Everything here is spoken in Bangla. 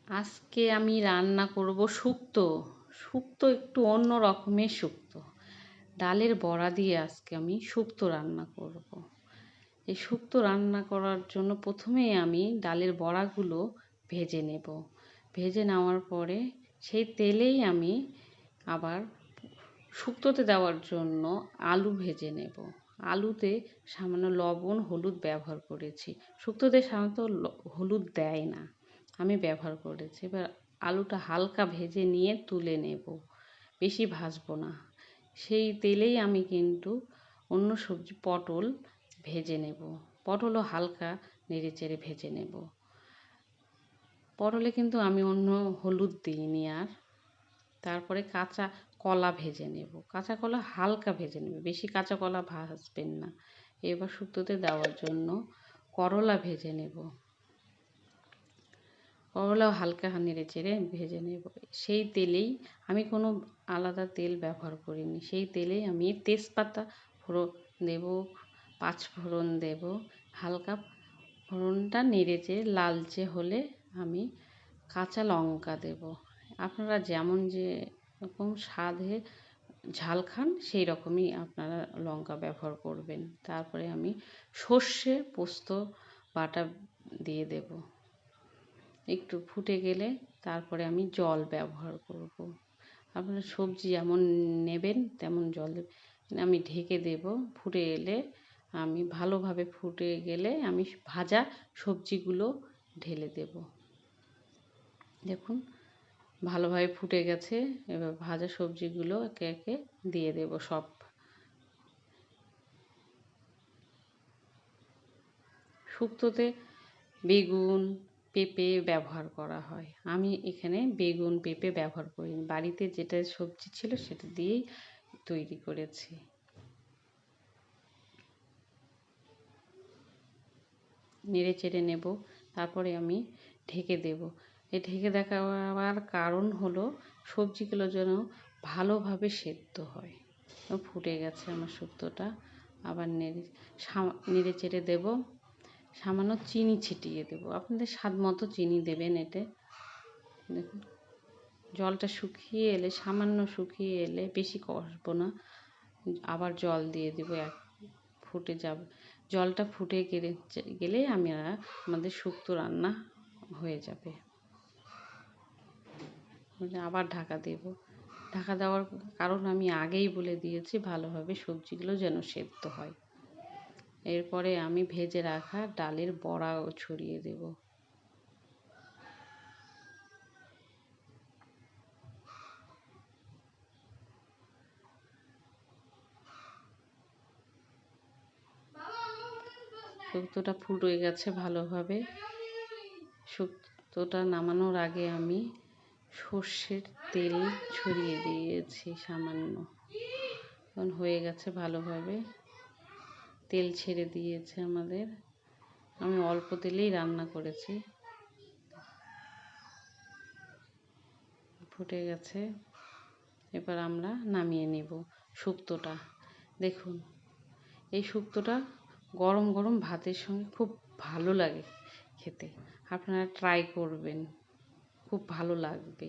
আজকে আমি রান্না করব শুক্তো। শুক্তো একটু অন্য রকমের শুক্তো। ডালের বড়া দিয়ে আজকে আমি শুক্তো রান্না করব। এই শুক্তো রান্না করার জন্য প্রথমেই আমি ডালের বড়াগুলো ভেজে নেব। ভেজে নেওয়ার পরে সেই তেলেই আমি আবার শুক্তোতে দেওয়ার জন্য আলু ভেজে নেব। আলুতে সামান্য লবণ হলুদ ব্যবহার করেছি। শুক্তোতে সাধারণত হলুদ দেয় না, আমি ব্যবহার করেছি। এবার আলুটা হালকা ভেজে নিয়ে তুলে নেব, বেশি ভাজবো না। সেই তেলেই আমি কিন্তু অন্য সবজি পটল ভেজে নেব। পটলও হালকা নেড়ে চেড়ে ভেজে নেব। পটলে কিন্তু আমি অন্য হলুদ দিইনি আর। তারপরে কাঁচা কলা ভেজে নেব। কাঁচা কলা হালকা ভেজে নেব, বেশি কাঁচা কলা ভাজবেন না। এবার শুক্তোতে দেওয়ার জন্য করলা ভেজে নেব। করলাও হালকা নেড়ে চেড়ে ভেজে নেব। সেই তেলেই, আমি কোনো আলাদা তেল ব্যবহার করিনি, সেই তেলেই আমি তেজপাতা ফোড়ন দেব, পাঁচফোড়ন দেব। হালকা ফোড়নটা নেড়ে চেড়ে লালচে হলে আমি কাঁচা লঙ্কা দেব। আপনারা যেমন যেরকম স্বাদে ঝাল খান সেই রকমই আপনারা লঙ্কা ব্যবহার করবেন। তারপরে আমি সর্ষে পোস্ত বাটা দিয়ে দেব। একটু ফুটে গেলে তারপরে আমি জল ব্যবহার করব। আপনারা সবজি যেমন নেবেন তেমন জল দেবেন। আমি ঢেকে দেব। ফুটে এলে আমি ভালোভাবে ফুটে গেলে আমি ভাজা সবজিগুলো ঢেলে দেব। দেখুন ভালোভাবে ফুটে গেছে। এবার ভাজা সবজিগুলো একে একে দিয়ে দেব সব। শুক্তোতে বেগুন পেঁপে ব্যবহার করা হয়। আমি এখানে বেগুন পেঁপে ব্যবহার করিনি, বাড়িতে যেটা সবজি ছিল সেটা দিয়েই তৈরি করেছি। নেড়ে চেড়ে নেব, তারপরে আমি ঢেকে দেব। এই ঢেকে দেওয়ার কারণ হলো সবজিগুলো যেন ভালোভাবে সেদ্ধ হয়। ফুটে গেছে আমার শুক্তোটা। আবার নেড়ে চেড়ে দেব। সামান্য চিনি ছিটিয়ে দেব, আপনাদের স্বাদ মতো চিনি দেবেন এতে। দেখুন জলটা শুকিয়ে এলে, সামান্য শুকিয়ে এলে, বেশি কষবো না, আবার জল দিয়ে দেবো। ফুটে যাবে, জলটা ফুটে গেলে আমাদের শুক্তো রান্না হয়ে যাবে। আবার ঢাকা দেব। ঢাকা দেওয়ার কারণ আমি আগেই বলে দিয়েছি, ভালোভাবে সবজিগুলো যেন সেদ্ধ হয়। এরপরে আমি ভেজে রাখা ডালের বড়াও ছড়িয়ে দেব। শুক্তোটা ফুটে গেছে ভালোভাবে। শুক্তোটা নামানোর আগে আমি সর্ষের তেল ছড়িয়ে দিয়েছি সামান্য। এখন হয়ে গেছে ভালোভাবে, তেল ছেড়ে দিয়েছে আমাদের। আমি অল্প তেলেই রান্না করেছি। ফুটে গেছে, এবার আমরা নামিয়ে নেব শুক্তোটা। দেখুন এই শুক্তোটা গরম গরম ভাতের সঙ্গে খুব ভালো লাগে খেতে। আপনারা ট্রাই করবেন, খুব ভালো লাগবে।